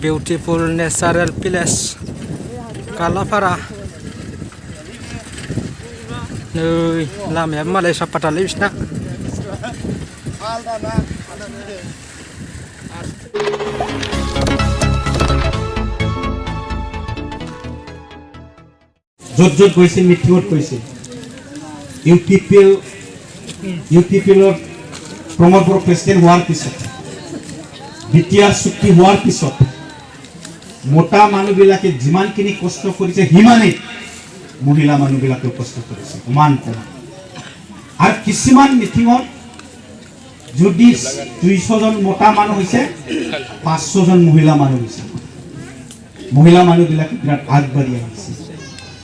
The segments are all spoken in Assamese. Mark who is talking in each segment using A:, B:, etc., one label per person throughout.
A: beautiful natural place Kalapara nơi làm em mà lại sắp bắt lấy na
B: য'ত য'ত গৈছে মিটিঙত কৈছে ইউপিপিএলৰ প্ৰমোদ বড়ো প্ৰেচিডেণ্ট হোৱাৰ পিছত বিটিআৰ চুক্তি হোৱাৰ পিছত মোটা মানুহবিলাকে যিমানখিনি কষ্ট কৰিছে সিমানেই মহিলা মানুহবিলাকেও কষ্ট কৰিছে সমান সমান আৰু কিছুমান মিটিঙত যদি 200 জন মোটা মানুহ হৈছে 500 জন মহিলা মানুহ হৈছে মহিলা মানুহবিলাকে বিৰাট আগবাঢ়ি আহিছে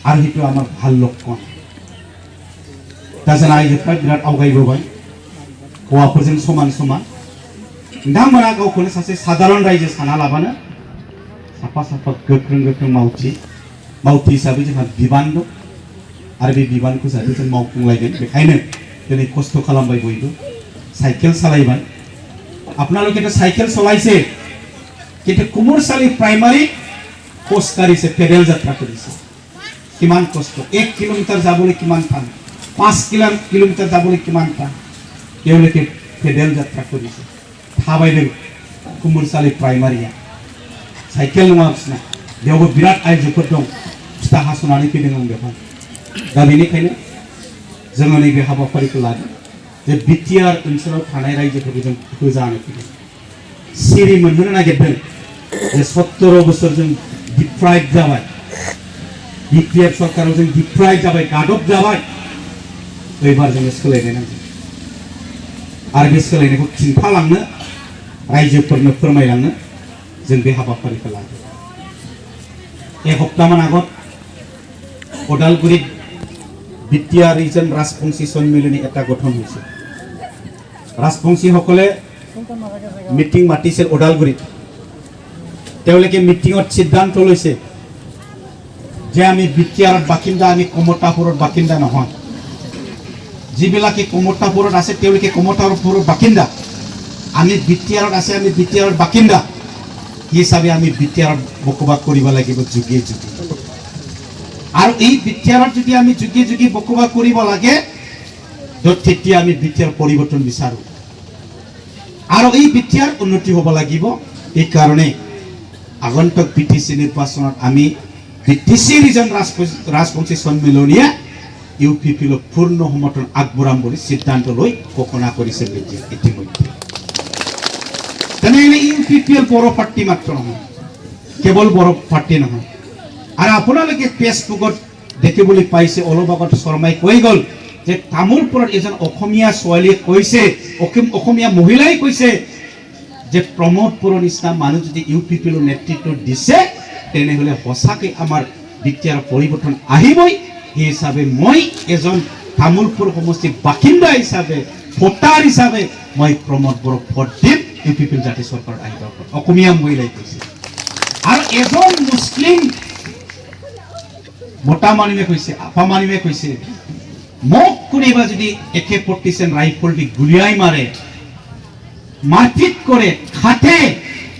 B: আৰু সেইটো আমাৰ ভাল লক্ষণ তাজন আইজোफ्रा বিৰাট आवगायबोबाय हौवाफोरजों समान समान नोंथांमोना गावखौनो सासे साधारन रायजो साना लाबानो साफा साफा गोख्रों गोख्रों मावथि हिसाबै जोंहा बिबान दं आरो बे बिबानखौ जाहाथे जों मावफुंलायगोन बेखायनो दिनै खस्थ' खालामबाय बयबो साइकेल सालायबाय আপোনালোকেতো साइकेल চলাইছে কিন্তু কুমুৰচালি প্ৰাইমাৰী খোজ কাঢ়িছে পেডেল যাত্ৰা কৰিছে কিমান কষ্ট 1 কিলোমিটাৰ যাবলৈ কিমান টান 5 কিলোমিটাৰ যাবলৈ কিমান টান তেওঁলোকে পেডেল যাত্ৰা কৰিছে थाबायदों कुमुरसालि प्राइमारिया साइकेल नङासिना बेयावबो बिराद आइजोफोर दं फिथा हास'नानै फैदों आं बेवहाय दा बेनिखायनो जोङो नैबे हाबाफारिखौ लादों जे बिटिआर ओनसोलाव थानाय रायजोफोरखौ जों फोजानो फैदों सिरि मोनहोनो नागिरदों जे 17 बोसोर जों डिप्राइभ जाबाय बिपिएफ सरकाराव जों डिप्राइभ जाबाय गादब जाबाय एबार जोङो सोलायनो नांगौ आरो बे सोलायनायखौ खिन्थालांनो रायजोफोरनो फोरमायलांनो जों बे हाबाफारिखौ लादों एक हप्तामान आगत उदालगुरि बिटिआर रिजन राजबंशी सन्मिलनी এটা গঠন হৈছে ৰাজবংশীসকলে মিটিং মাতিছিল উদালগুৰিত তেওঁলোকে মিটিঙত সিদ্ধান্ত লৈছে যে আমি বিটিআৰৰ বাকিন্দা আমি কমতাপুৰৰ বাকিন্দা নহয় যিবিলাকে কমতাপুৰত আছে তেওঁলোকে কমতাপুৰৰ বাকিন্দা আমি বিটিআৰত আছে আমি বিটিআৰৰ বাকিন্দা হিচাপে আমি বিটিআৰত বকবাস কৰিব লাগিব যুগে যুগে আৰু এই বিটিআৰত যদি আমি যুগে যুগে বকবাস কৰিব লাগে তেতিয়া আমি বিটিআৰ পৰিৱৰ্তন বিচাৰো আৰু এই বিটিআৰ উন্নতি হ'ব লাগিব এই কাৰণে আগন্তুক বিটিসি নিৰ্বাচনত আমি বিটিসি ৰিজন ৰাজবংশী সন্মিলনীয়ে ইউপিপিএলৰ পূৰ্ণ সমৰ্থন আগবঢ়াম বুলি সিদ্ধান্ত লৈ ঘোষণা কৰিছে ইতিমধ্যে তেনেহলে ইউপিপিএল বড় পাৰ্টি মাত্ৰ নহয় কেৱল বড় পাৰ্টি নহয় আৰু আপোনালোকে ফেচবুকত দেখিবলৈ পাইছে অলপ আগত শৰ্মাই কৈ গ'ল যে তামোলপুৰত এজন অসমীয়া ছোৱালীয়ে কৈছে অসমীয়া মহিলাই কৈছে যে প্ৰমোদপুৰৰ নিচিনা মানুহ যদি ইউপিপিএলৰ নেতৃত্ব দিছে তেনেহলে সঁচাকে আমাৰ বিটিআৰ পৰিৱৰ্তন আহিবই এই হিচাপে মই এজন তামোলপুৰ সমষ্টিৰ বাসিন্দা হিচাপে ভোটাৰ হিচাপে মই প্ৰমোদ বড়োক ভোট দিম ইউপিপিএল জাতীয় চৰকাৰত আহিব অসমীয়া মহিলাই কৈছে আৰু এজন মুছলিম মোটা মানুহে কৈছে আপা মানুহে কৈছে মোক কোনোবা যদি AK-47 ৰাইফল দি গুলিয়াই মাৰে মাৰপিট কৰে খাটে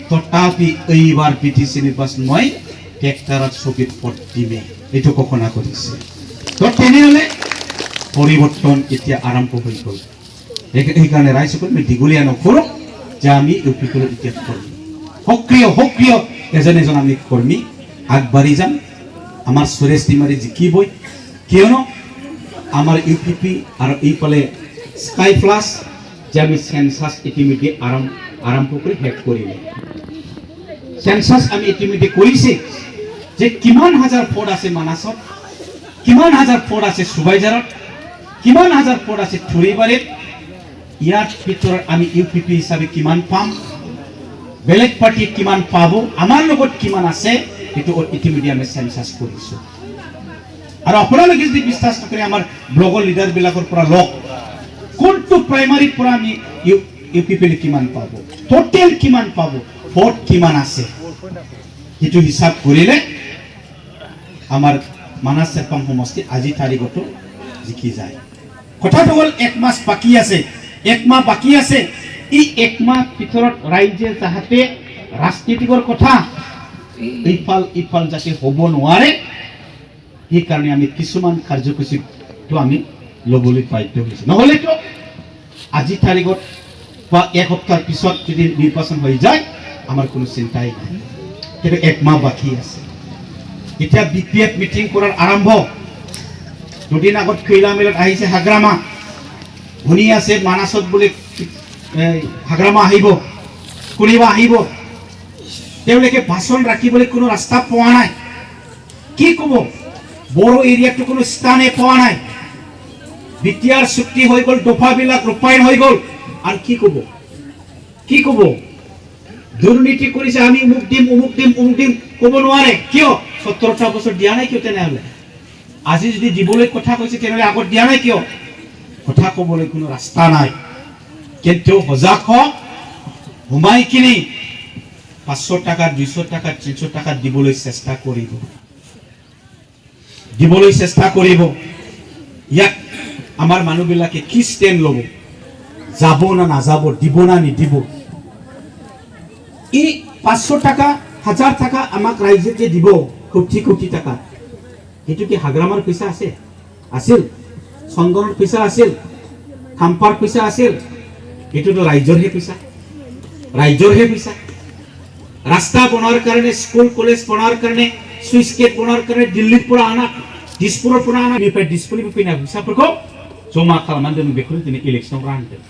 B: তথাপি এইবাৰ বিটিসি নিৰ্বাচন মই ট্ৰেক্টৰত ছবিত ভোট দিমে এইটো ঘোষণা কৰিছে তো তেনেহলে পৰিৱৰ্তন এতিয়া আৰম্ভ হৈ গ'ল সেইকাৰণে ৰাইজসকল আমি দীঘলীয়া নকৰোঁ যে আমি ইউপিপিএলৰ এতিয়া কৰ্মী সক্ৰিয় এজন আমি কৰ্মী আগবাঢ়ি যাম আমাৰ সুৰেশ তিৱাৰী জিকিবই কিয়নো আমাৰ ইউপিপি আৰু এইফালে স্কাই প্লাছ যে আমি সেন্সাস ইতিমধ্যে আৰম্ভ কৰি শেষ কৰিলে সেন্সাস আমি ইতিমধ্যে কৰিছে যে কিমান হাজাৰ ভোট আছে মানাসত কিমান হাজাৰ ভোট আছে সুবাইজাৰত কিমান হাজাৰ ভোট আছে থুৰিবাৰীত ইয়াৰ ভিতৰত আমি ইউপিপি হিচাপে কিমান পাম বেলেগ পাৰ্টি কিমান পাব আমাৰ লগত কিমান আছে এটো ইতিমধ্যে আমি সেন্সাস কৰিছো আৰু আপোনালোকে যদি বিশ্বাস নকৰে আমাৰ ব্লগৰ লিডাৰ বিলাকৰ পৰা লওক কোনটো প্ৰাইমাৰীৰ পৰা আমি ইউপিপিএল কিমান পাব টোটেল কিমান পাব ভোট কিমান আছে এটো হিসাব কৰিলে আমাৰ মানাস চেৰপাং সমষ্টি আজি তাৰিখতো জিকি যায় কথাটো হ'ল এক মাস বাকি আছে এই এক মাহ ভিতৰত ৰাইজে যাহাতে ৰাজনীতিকৰ কথা ইফাল যাতে হ'ব নোৱাৰে, সেইকাৰণে আমি কিছুমান কাৰ্যসূচীটো আমি ল'বলৈ বাধ্য হৈছোঁ। নহ'লেতো আজি তাৰিখত বা এক সপ্তাহৰ পিছত যদি নিৰ্বাচন হৈ যায় আমাৰ কোনো চিন্তাই নাই, কিন্তু একমাহ বাকী আছে। এতিয়া BPF মিটিং কৰাৰ আৰম্ভ, দুদিন আগত খৈলা মেলত আহিছে হাগ্ৰামা, শুনি আছে মানাসত বোলে হাগ্ৰামা আহিব, কোনোবা আহিব, তেওঁলোকে ভাষণ ৰাখিবলৈ কোনো ৰাস্তা পোৱা নাই। কি ক'ব? বড়ো এৰিয়াতো কোনো স্থানে পোৱা নাই। বিটিআৰ চুক্তি হৈ গ'ল, দফাবিলাক ৰূপায়ণ হৈ গ'ল, আৰু কি ক'ব? কি ক'ব? দুৰ্নীতি কৰিছে, আমি অমুক দিম ক'ব নোৱাৰে। কিয়? 17টা বছৰ দিয়া নাই কিয়? তেনেহ'লে আজি যদি দিবলৈ কথা কৈছে তেনেহ'লে আগত দিয়া নাই কিয়? কথা ক'বলৈ কোনো ৰাস্তা নাই। কিন্তু সজাগ হওক, সোমাই কিনি 500 টাকা 200 টাকা 300 টাকা দিবলৈ চেষ্টা কৰিব, ইয়াক আমাৰ মানুহবিলাকে কি ষ্টেণ্ড ল'ব? যাব না নাযাব, দিব না নিদিব? এই 500 টাকা 1000 টাকা আমাক ৰাইজে যে দিব, কোটি টাকা, সেইটো কি হাগ্ৰামাৰ পইচা আছিল? চন্দনৰ পইচা আছিল? খাম্পাৰ পইচা আছিল? এইটোতো ৰাইজৰহে পইচা। ৰাস্তা বনোৱাৰ কাৰণে, স্কুল কলেজ বনোৱাৰ কাৰণে, সুইচ গেট বনোৱাৰ কাৰণে দিল্লীৰ পৰা আনা, দিছপুৰৰ পৰা আনা, দিছপুरनि फैनाय फैसाफोरखौ जमा खालामनानै दोनो, बेखौनो दिनै इलेक्सनाव रानदों।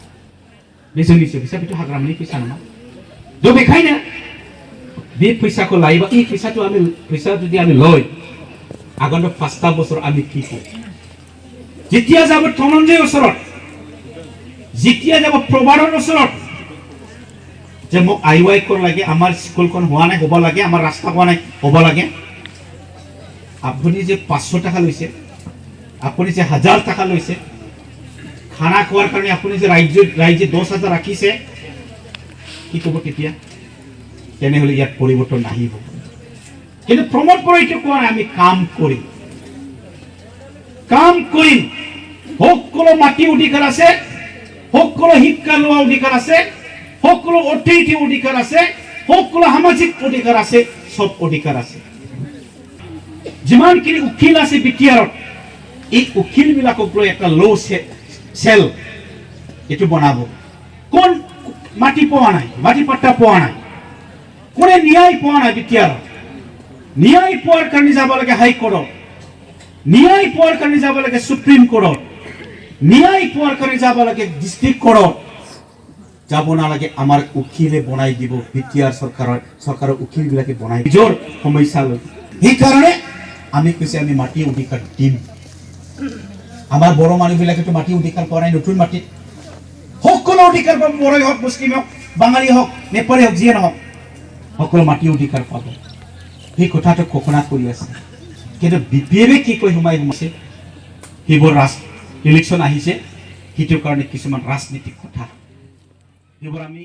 B: बे जोंनिसो फैसा, बेथ' हाग्रामानि फैसा नङा। थ' बेखायनो बे फैसाखौ लायोबा, এই फैसा যদি আমি লয়, আগন্তুক 5টা বছৰ আমি কি কৰিম? যেতিয়া যাব ধনঞ্জয়ৰ ওচৰত, যেতিয়া যাব প্ৰবাৰৰ ওচৰত, যে মোক IY কৰ লাগে, আমাৰ স্কুলখন হোৱা নাই, হ'ব লাগে, আমাৰ ৰাস্তা হোৱা নাই, হ'ব লাগে, আপুনি যে 500 টাকা লৈছে, আপুনি যে 1000 টাকা লৈছে, খানা খোৱাৰ কাৰণে আপুনি যে ৰাইজে 10,000 ৰাখিছে, কি ক'ব তেতিয়া? তেনেহ'লে ইয়াত পৰিৱৰ্তন নাহিব। কিন্তু প্ৰমোদ বড়োৱে কোৱা নাই, আমি কাম কৰিম। সকলো মাটি অধিকাৰ আছে, সকলো শিক্ষা লোৱা অধিকাৰ আছে, সকলো অৰ্থনৈতিক অধিকাৰ আছে, সকলো সামাজিক অধিকাৰ আছে, সব অধিকাৰ আছে। যিমানখিনি উকিল আছে বিটিআৰত, এই উকিলবিলাকক লৈ এটা ল' চেল এইটো বনাব। কোন মাটি পোৱা নাই, মাটি পাট্টা পোৱা নাই, কোনে ন্যায় পোৱা নাই বিটিআৰত, ন্যায় পোৱাৰ কাৰণে যাব লাগে হাইকোৰ্টত, ন্যায় পোৱাৰ কাৰণে যাব লাগে সুপ্ৰিম কোৰ্টত, ন্যায় পোৱাৰ কাৰণে যাব লাগে ডিষ্ট্ৰিক্ট কোৰ্টত, যাব নালাগে আমাৰ উকিলে বনাই দিব। বিটিআৰ চৰকাৰৰ উকিলবিলাকে বনাই নিজৰ সমস্যা লৈ। সেইকাৰণে আমি কৈছে আমি মাটি অধিকাৰ দিম। আমাৰ বড়ো মানুহবিলাকেতো মাটি অধিকাৰ পোৱা নাই, নতুন মাটিত সকলো অধিকাৰ পাব, বড়োই হওক, মুছলিম হওক, বাঙালী হওক, নেপালী হওক, যিয়ে নহওক, সকলো মাটি অধিকাৰ পাব। সেই কথাটো ঘোষণা কৰি আছে। কিন্তু BPF কি কৈ সোমাইছে, সেইবোৰ ইলেকশ্যন আহিছে, সেইটোৰ কাৰণে কিছুমান ৰাজনীতিক কথা, সেইবোৰ আমি